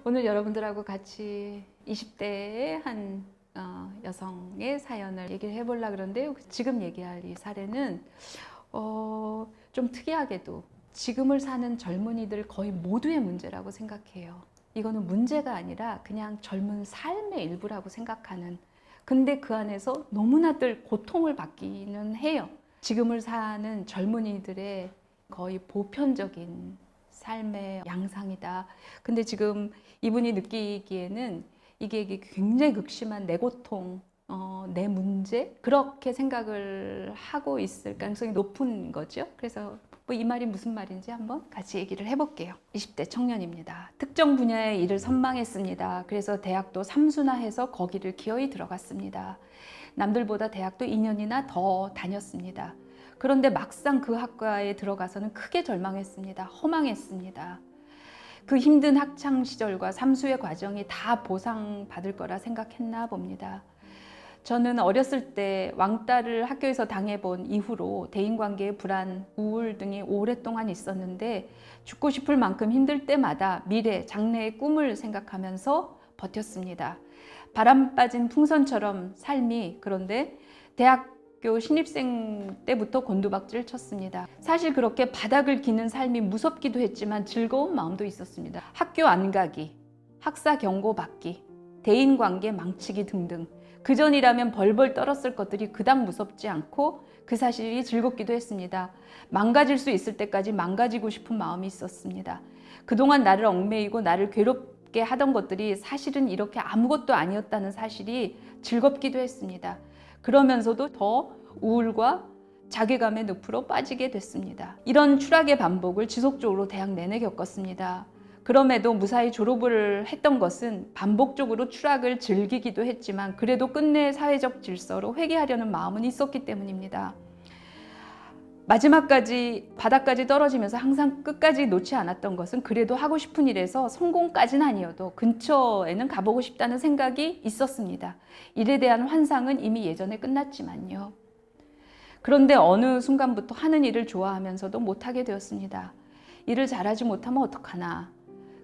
오늘 여러분들하고 같이 20대의 한 여성의 사연을 얘기를 해보려고 그러는데요. 지금 얘기할 이 사례는 좀 특이하게도 지금을 사는 젊은이들 거의 모두의 문제라고 생각해요. 이거는 문제가 아니라 그냥 젊은 삶의 일부라고 생각하는, 근데 그 안에서 너무나들 고통을 받기는 해요. 지금을 사는 젊은이들의 거의 보편적인 삶의 양상이다. 근데 지금 이분이 느끼기에는 이게 굉장히 극심한 내 고통, 내 문제, 그렇게 생각을 하고 있을 가능성이 높은 거죠. 그래서 이 말이 무슨 말인지 한번 같이 얘기를 해볼게요. 20대 청년입니다. 특정 분야의 일을 선망했습니다. 그래서 대학도 삼수나해서 거기를 기어이 들어갔습니다. 남들보다 대학도 2년이나 더 다녔습니다. 그런데 막상 그 학과에 들어가서는 크게 절망했습니다. 허망했습니다. 그 힘든 학창 시절과 삼수의 과정이 다 보상받을 거라 생각했나 봅니다. 저는 어렸을 때 왕따를 학교에서 당해본 이후로 대인관계의 불안, 우울 등이 오랫동안 있었는데 죽고 싶을 만큼 힘들 때마다 미래, 장래의 꿈을 생각하면서 버텼습니다. 바람 빠진 풍선처럼 삶이, 그런데 대학교 신입생 때부터 곤두박질을 쳤습니다. 사실 그렇게 바닥을 기는 삶이 무섭기도 했지만 즐거운 마음도 있었습니다. 학교 안 가기, 학사 경고 받기, 대인관계 망치기 등등. 그전이라면 벌벌 떨었을 것들이 그닥 무섭지 않고 그 사실이 즐겁기도 했습니다. 망가질 수 있을 때까지 망가지고 싶은 마음이 있었습니다. 그동안 나를 얽매이고 나를 괴롭게 하던 것들이 사실은 이렇게 아무것도 아니었다는 사실이 즐겁기도 했습니다. 그러면서도 더 우울과 자괴감의 늪으로 빠지게 됐습니다. 이런 추락의 반복을 지속적으로 대학 내내 겪었습니다. 그럼에도 무사히 졸업을 했던 것은 반복적으로 추락을 즐기기도 했지만 그래도 끝내 사회적 질서로 회귀하려는 마음은 있었기 때문입니다. 마지막까지 바닥까지 떨어지면서 항상 끝까지 놓지 않았던 것은 그래도 하고 싶은 일에서 성공까지는 아니어도 근처에는 가보고 싶다는 생각이 있었습니다. 일에 대한 환상은 이미 예전에 끝났지만요. 그런데 어느 순간부터 하는 일을 좋아하면서도 못하게 되었습니다. 일을 잘하지 못하면 어떡하나.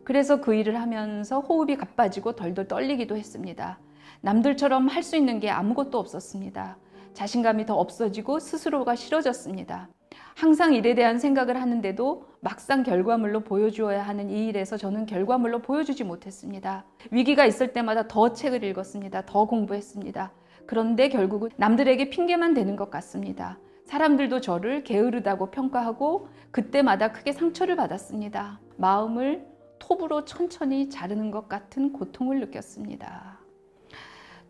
그래서 그 일을 하면서 호흡이 가빠지고 덜덜 떨리기도 했습니다. 남들처럼 할 수 있는 게 아무것도 없었습니다. 자신감이 더 없어지고 스스로가 싫어졌습니다. 항상 일에 대한 생각을 하는데도 막상 결과물로 보여주어야 하는 이 일에서 저는 결과물로 보여주지 못했습니다. 위기가 있을 때마다 더 책을 읽었습니다. 더 공부했습니다. 그런데 결국은 남들에게 핑계만 대는 것 같습니다. 사람들도 저를 게으르다고 평가하고 그때마다 크게 상처를 받았습니다. 마음을 톱으로 천천히 자르는 것 같은 고통을 느꼈습니다.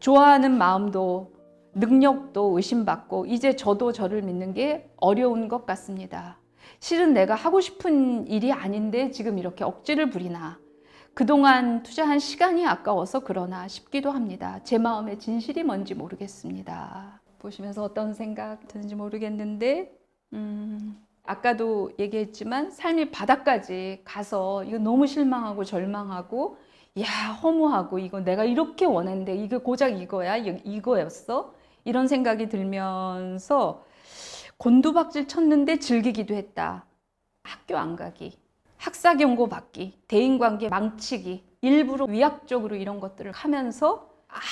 좋아하는 마음도 능력도 의심받고 이제 저도 저를 믿는 게 어려운 것 같습니다. 실은 내가 하고 싶은 일이 아닌데 지금 이렇게 억지를 부리나, 그동안 투자한 시간이 아까워서 그러나 싶기도 합니다. 제 마음의 진실이 뭔지 모르겠습니다. 보시면서 어떤 생각 드는지 모르겠는데 아까도 얘기했지만 삶이 바닥까지 가서 이거 너무 실망하고 절망하고 허무하고 이거 내가 이렇게 원했는데 이게 고작 이거야? 이거였어? 이런 생각이 들면서 곤두박질 쳤는데 즐기기도 했다. 학교 안 가기, 학사 경고 받기, 대인관계 망치기, 일부러 위약적으로 이런 것들을 하면서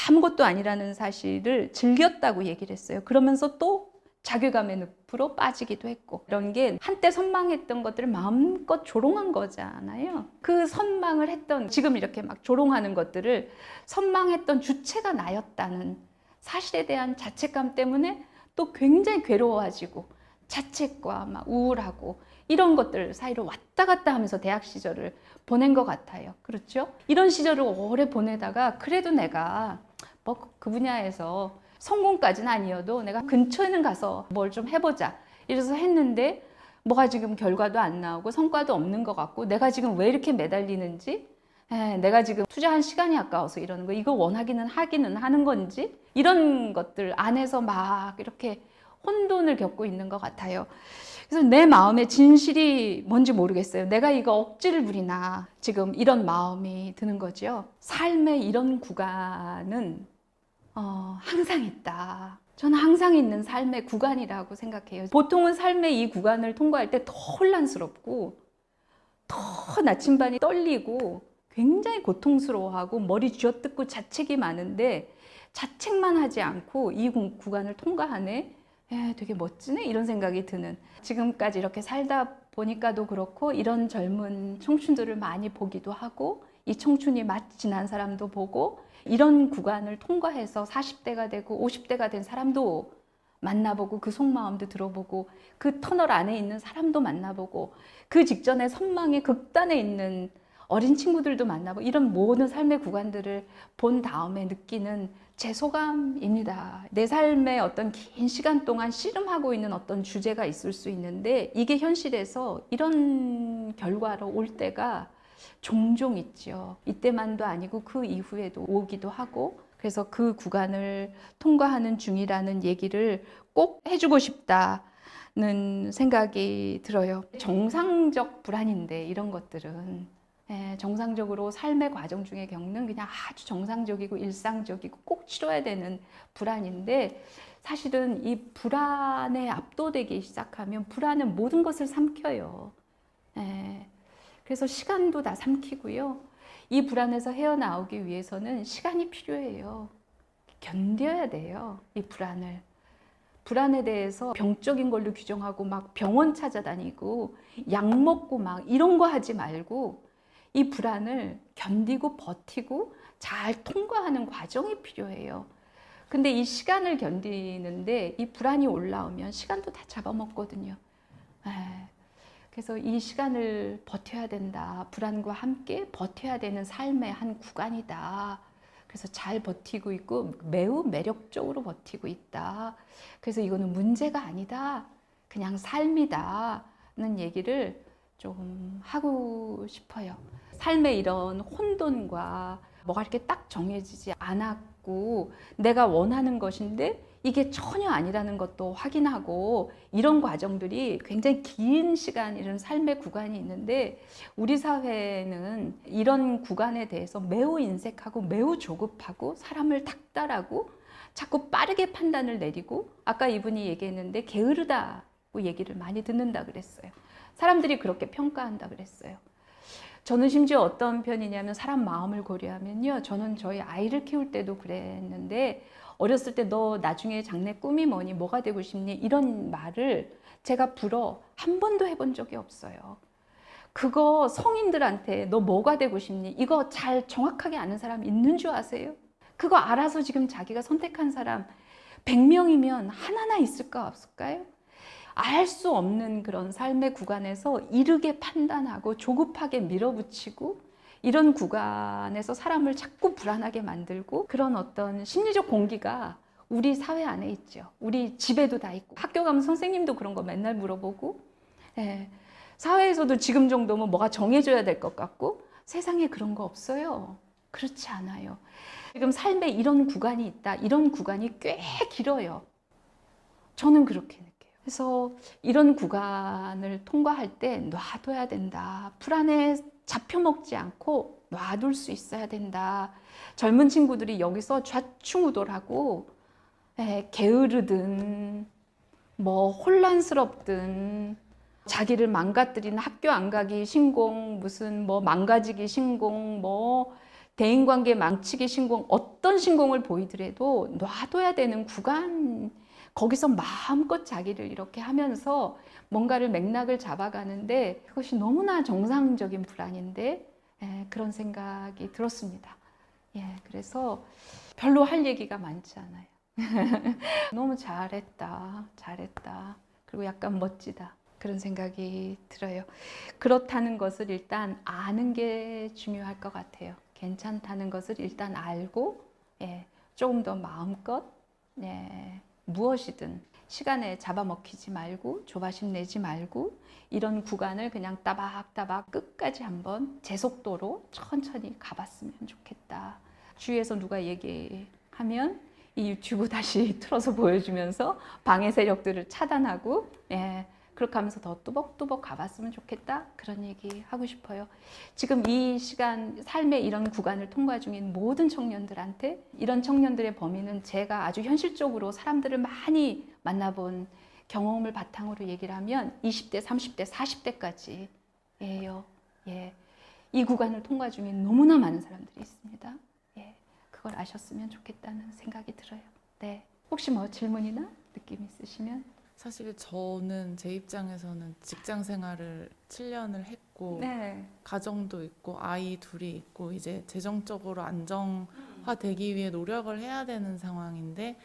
아무것도 아니라는 사실을 즐겼다고 얘기를 했어요. 그러면서 또 자괴감의 늪으로 빠지기도 했고, 이런 게 한때 선망했던 것들을 마음껏 조롱한 거잖아요. 그 선망을 했던, 지금 이렇게 막 조롱하는 것들을 선망했던 주체가 나였다는 사실에 대한 자책감 때문에 또 굉장히 괴로워지고 자책과 막 우울하고 이런 것들 사이로 왔다 갔다 하면서 대학 시절을 보낸 것 같아요. 그렇죠? 이런 시절을 오래 보내다가 그래도 내가 그 분야에서 성공까지는 아니어도 내가 근처에는 가서 뭘 좀 해보자 이래서 했는데 뭐가 지금 결과도 안 나오고 성과도 없는 것 같고 내가 지금 왜 이렇게 매달리는지, 내가 지금 투자한 시간이 아까워서 이러는 거, 이거 원하기는 하기는 하는 건지, 이런 것들 안에서 막 이렇게 혼돈을 겪고 있는 것 같아요. 그래서 내 마음의 진실이 뭔지 모르겠어요. 내가 이거 억지를 부리나 지금 이런 마음이 드는 거죠. 삶의 이런 구간은 항상 있다. 저는 항상 있는 삶의 구간이라고 생각해요. 보통은 삶의 이 구간을 통과할 때 더 혼란스럽고 더 나침반이 떨리고 굉장히 고통스러워하고 머리 쥐어뜯고 자책이 많은데 자책만 하지 않고 이 구간을 통과하네. 되게 멋지네 이런 생각이 드는, 지금까지 이렇게 살다 보니까도 그렇고 이런 젊은 청춘들을 많이 보기도 하고 이 청춘이 마치 지난 사람도 보고 이런 구간을 통과해서 40대가 되고 50대가 된 사람도 만나보고 그 속마음도 들어보고 그 터널 안에 있는 사람도 만나보고 그 직전에 선망의 극단에 있는 어린 친구들도 만나보고 이런 모든 삶의 구간들을 본 다음에 느끼는 제 소감입니다. 내 삶의 어떤 긴 시간 동안 씨름하고 있는 어떤 주제가 있을 수 있는데 이게 현실에서 이런 결과로 올 때가 종종 있죠. 이때만도 아니고 그 이후에도 오기도 하고, 그래서 그 구간을 통과하는 중이라는 얘기를 꼭 해주고 싶다는 생각이 들어요. 정상적 불안인데 이런 것들은 정상적으로 삶의 과정 중에 겪는 그냥 아주 정상적이고 일상적이고 꼭 치러야 되는 불안인데, 사실은 이 불안에 압도되기 시작하면 불안은 모든 것을 삼켜요. 그래서 시간도 다 삼키고요. 이 불안에서 헤어나오기 위해서는 시간이 필요해요. 견뎌야 돼요, 이 불안을. 불안에 대해서 병적인 걸로 규정하고 막 병원 찾아다니고 약 먹고 막 이런 거 하지 말고 이 불안을 견디고 버티고 잘 통과하는 과정이 필요해요. 근데 이 시간을 견디는데 이 불안이 올라오면 시간도 다 잡아먹거든요. 그래서 이 시간을 버텨야 된다. 불안과 함께 버텨야 되는 삶의 한 구간이다. 그래서 잘 버티고 있고 매우 매력적으로 버티고 있다. 그래서 이거는 문제가 아니다. 그냥 삶이다는 얘기를 좀 하고 싶어요. 삶의 이런 혼돈과 뭐가 이렇게 딱 정해지지 않았고 내가 원하는 것인데 이게 전혀 아니라는 것도 확인하고 이런 과정들이 굉장히 긴 시간, 이런 삶의 구간이 있는데 우리 사회는 이런 구간에 대해서 매우 인색하고 매우 조급하고 사람을 닥달하고 자꾸 빠르게 판단을 내리고, 아까 이분이 얘기했는데 게으르다고 얘기를 많이 듣는다 그랬어요. 사람들이 그렇게 평가한다 그랬어요. 저는 심지어 어떤 편이냐면 사람 마음을 고려하면요, 저는 저희 아이를 키울 때도 그랬는데 어렸을 때 너 나중에 장래 꿈이 뭐니, 뭐가 되고 싶니, 이런 말을 제가 불어 한 번도 해본 적이 없어요. 그거 성인들한테 너 뭐가 되고 싶니 이거 잘 정확하게 아는 사람 있는 줄 아세요? 그거 알아서 지금 자기가 선택한 사람 100명이면 하나나 있을까 없을까요? 알 수 없는 그런 삶의 구간에서 이르게 판단하고 조급하게 밀어붙이고 이런 구간에서 사람을 자꾸 불안하게 만들고, 그런 어떤 심리적 공기가 우리 사회 안에 있죠. 우리 집에도 다 있고, 학교 가면 선생님도 그런 거 맨날 물어보고, 사회에서도 지금 정도면 뭐가 정해져야 될 것 같고, 세상에 그런 거 없어요. 그렇지 않아요. 지금 삶에 이런 구간이 있다. 이런 구간이 꽤 길어요. 저는 그렇게 느껴요. 그래서 이런 구간을 통과할 때 놔둬야 된다. 불안에 잡혀먹지 않고 놔둘 수 있어야 된다. 젊은 친구들이 여기서 좌충우돌하고 게으르든 뭐 혼란스럽든 자기를 망가뜨리는 학교 안 가기 신공, 무슨 뭐 망가지기 신공, 뭐 대인관계 망치기 신공, 어떤 신공을 보이더라도 놔둬야 되는 구간, 거기서 마음껏 자기를 이렇게 하면서 뭔가를 맥락을 잡아가는데 그것이 너무나 정상적인 불안인데 그런 생각이 들었습니다. 그래서 별로 할 얘기가 많지 않아요. 너무 잘했다, 잘했다. 그리고 약간 멋지다. 그런 생각이 들어요. 그렇다는 것을 일단 아는 게 중요할 것 같아요. 괜찮다는 것을 일단 알고 조금 더 마음껏 무엇이든 시간에 잡아먹히지 말고 조바심 내지 말고 이런 구간을 그냥 따박따박 끝까지 한번 제 속도로 천천히 가봤으면 좋겠다. 주위에서 누가 얘기하면 이 유튜브 다시 틀어서 보여주면서 방해 세력들을 차단하고 그렇게 하면서 더 뚜벅뚜벅 가봤으면 좋겠다. 그런 얘기 하고 싶어요. 지금 이 시간 삶의 이런 구간을 통과 중인 모든 청년들한테, 이런 청년들의 범위는 제가 아주 현실적으로 사람들을 많이 만나본 경험을 바탕으로 얘기를 하면 20대, 30대, 40대까지예요. 이 구간을 통과 중에 너무나 많은 사람들이 있습니다. 예, 그걸 아셨으면 좋겠다는 생각이 들어요. 네, 혹시 뭐 질문이나 느낌 있으시면? 사실 저는 제 입장에서는 직장 생활을 7년을 했고 네, 가정도 있고 아이 둘이 있고 이제 재정적으로 안정화되기 위해 노력을 해야 되는 상황인데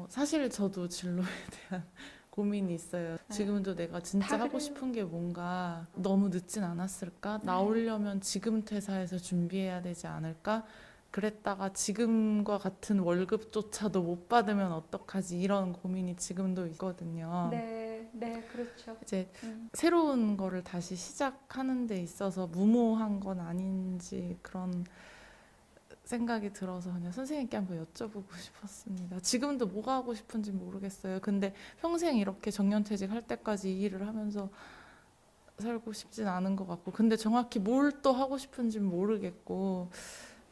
사실 저도 진로에 대한 고민이 있어요. 지금도 내가 진짜 하고 싶은 게 뭔가 너무 늦진 않았을까? 나오려면 지금 퇴사해서 준비해야 되지 않을까? 그랬다가 지금과 같은 월급조차도 못 받으면 어떡하지? 이런 고민이 지금도 있거든요. 네, 네, 그렇죠. 이제 새로운 거를 다시 시작하는 데 있어서 무모한 건 아닌지 그런 생각이 들어서 그냥 선생님께 한번 여쭤보고 싶었습니다. 지금도 뭐가 하고 싶은지 모르겠어요. 근데 평생 이렇게 정년퇴직할 때까지 이 일을 하면서 살고 싶진 않은 것 같고, 근데 정확히 뭘 또 하고 싶은지 모르겠고,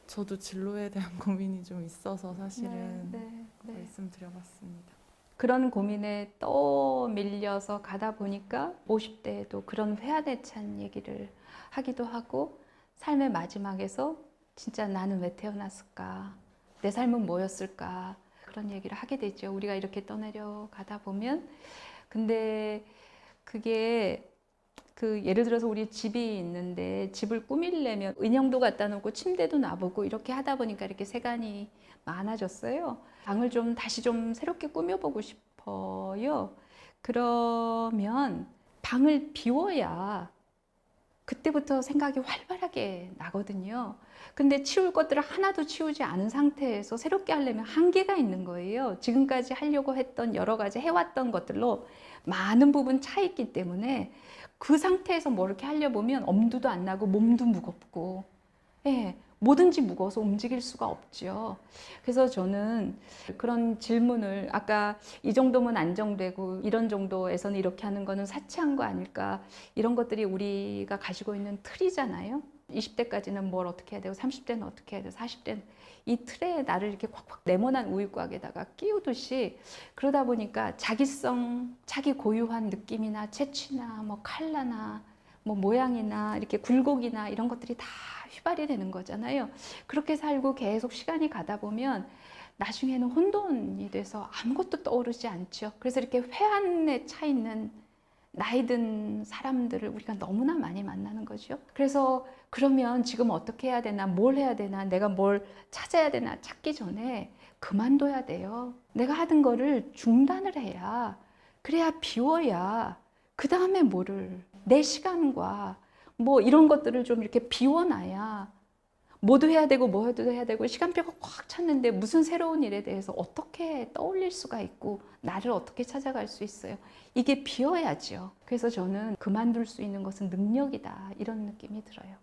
저도 진로에 대한 고민이 좀 있어서 사실은 네. 말씀드려봤습니다. 그런 고민에 떠밀려서 가다 보니까 50대에도 그런 회한에 찬 얘기를 하기도 하고, 삶의 마지막에서 진짜 나는 왜 태어났을까? 내 삶은 뭐였을까? 그런 얘기를 하게 되죠. 우리가 이렇게 떠내려 가다 보면. 근데 그게 예를 들어서 우리 집이 있는데 집을 꾸미려면 인형도 갖다 놓고 침대도 놔보고 이렇게 하다 보니까 이렇게 세간이 많아졌어요. 방을 좀 다시 좀 새롭게 꾸며보고 싶어요. 그러면 방을 비워야 그때부터 생각이 활발하게 나거든요. 근데 치울 것들을 하나도 치우지 않은 상태에서 새롭게 하려면 한계가 있는 거예요. 지금까지 하려고 했던 여러 가지 해왔던 것들로 많은 부분 차 있기 때문에 그 상태에서 뭐 이렇게 하려 보면 엄두도 안 나고 몸도 무겁고, 예, 뭐든지 무거워서 움직일 수가 없죠. 그래서 저는 그런 질문을 아까 이 정도면 안정되고 이런 정도에서는 이렇게 하는 거는 사치한 거 아닐까, 이런 것들이 우리가 가지고 있는 틀이잖아요. 20대까지는 뭘 어떻게 해야 되고 30대는 어떻게 해야 되고 40대는 이 틀에 나를 이렇게 콱콱 네모난 우유곽에다가 끼우듯이, 그러다 보니까 자기성, 자기 고유한 느낌이나 재치나 뭐 컬러나 뭐 모양이나 이렇게 굴곡이나 이런 것들이 다 휘발이 되는 거잖아요. 그렇게 살고 계속 시간이 가다 보면 나중에는 혼돈이 돼서 아무것도 떠오르지 않죠. 그래서 이렇게 회한에 차 있는 나이 든 사람들을 우리가 너무나 많이 만나는 거죠. 그래서 그러면 지금 어떻게 해야 되나, 뭘 해야 되나, 내가 뭘 찾아야 되나 찾기 전에 그만둬야 돼요. 내가 하던 거를 중단을 해야, 그래야 비워야 그 다음에 뭐를, 내 시간과 뭐 이런 것들을 좀 이렇게 비워놔야 뭐도 해야 되고 뭐도 해야 되고 시간표가 꽉 찼는데 무슨 새로운 일에 대해서 어떻게 떠올릴 수가 있고 나를 어떻게 찾아갈 수 있어요. 이게 비어야죠. 그래서 저는 그만둘 수 있는 것은 능력이다, 이런 느낌이 들어요.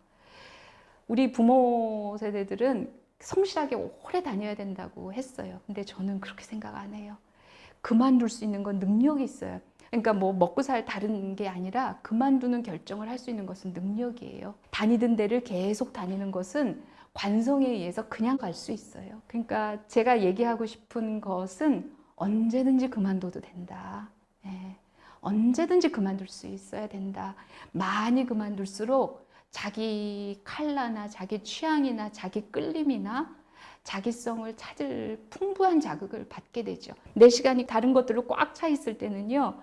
우리 부모 세대들은 성실하게 오래 다녀야 된다고 했어요. 근데 저는 그렇게 생각 안 해요. 그만둘 수 있는 건 능력이 있어요. 그러니까 뭐 먹고 살 다른 게 아니라 그만두는 결정을 할 수 있는 것은 능력이에요. 다니던 데를 계속 다니는 것은 관성에 의해서 그냥 갈 수 있어요. 그러니까 제가 얘기하고 싶은 것은 언제든지 그만둬도 된다. 예. 언제든지 그만둘 수 있어야 된다. 많이 그만둘수록 자기 칼라나 자기 취향이나 자기 끌림이나 자기성을 찾을 풍부한 자극을 받게 되죠. 내 시간이 다른 것들로 꽉 차 있을 때는요,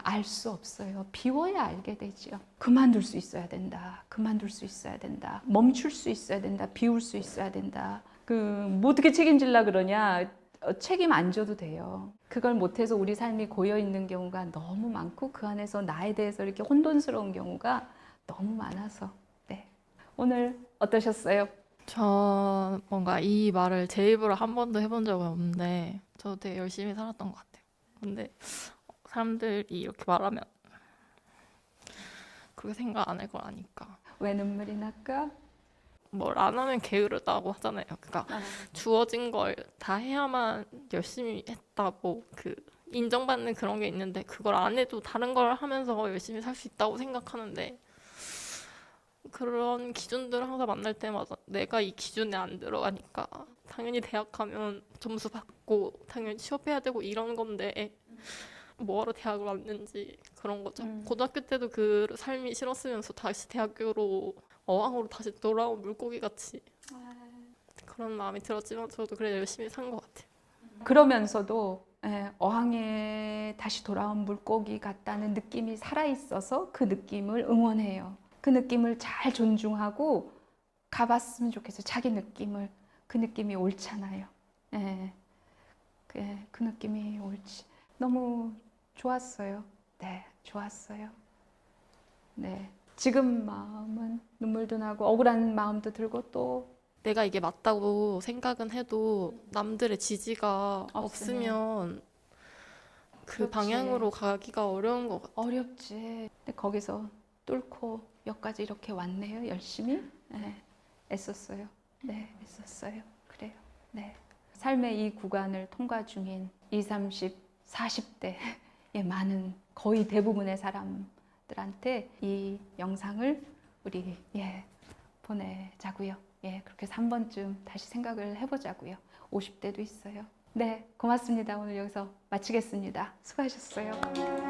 알 수 없어요. 비워야 알게 되죠. 그만둘 수 있어야 된다. 그만둘 수 있어야 된다. 멈출 수 있어야 된다. 비울 수 있어야 된다. 뭐 어떻게 책임질라 그러냐? 책임 안 져도 돼요. 그걸 못해서 우리 삶이 고여 있는 경우가 너무 많고 그 안에서 나에 대해서 이렇게 혼돈스러운 경우가 너무 많아서. 네. 오늘 어떠셨어요? 저 뭔가 이 말을 제 입으로 한 번도 해본 적은 없는데 저도 되게 열심히 살았던 것 같아요. 근데 사람들이 이렇게 말하면 그렇게 생각 안 할 걸 아니까. 왜 눈물이 날까? 뭘 안 하면 게으르다고 하잖아요. 그러니까 주어진 걸 다 해야만 열심히 했다고 인정받는 그런 게 있는데 그걸 안 해도 다른 걸 하면서 열심히 살 수 있다고 생각하는데 그런 기준들을 항상 만날 때마다 내가 이 기준에 안 들어가니까 당연히 대학 가면 점수 받고 당연히 취업해야 되고 이런 건데 뭐하러 대학을 왔는지 그런 거죠. 고등학교 때도 그 삶이 싫었으면서 다시 대학교로 어항으로 다시 돌아온 물고기 같이 그런 마음이 들었지만 저도 그래 열심히 산 것 같아요. 그러면서도 어항에 다시 돌아온 물고기 같다는 느낌이 살아있어서 그 느낌을 응원해요. 그 느낌을 잘 존중하고 가봤으면 좋겠어요. 자기 느낌을. 그 느낌이 옳잖아요. 예. 그 느낌이 옳지. 너무 좋았어요. 네, 좋았어요. 네. 지금 마음은 눈물도 나고 억울한 마음도 들고 또 내가 이게 맞다고 생각은 해도 남들의 지지가 없으면 그 그렇지. 방향으로 가기가 어려운 것 같아요. 어렵지. 근데 거기서 뚫고 여기까지 이렇게 왔네요. 열심히. 네, 애썼어요. 네, 애썼어요. 그래요. 네. 삶의 이 구간을 통과 중인 20, 30, 40대의 많은 거의 대부분의 사람들한테 이 영상을 우리 보내자고요. 그렇게 해서 한 번쯤 다시 생각을 해보자고요. 50대도 있어요. 네, 고맙습니다. 오늘 여기서 마치겠습니다. 수고하셨어요.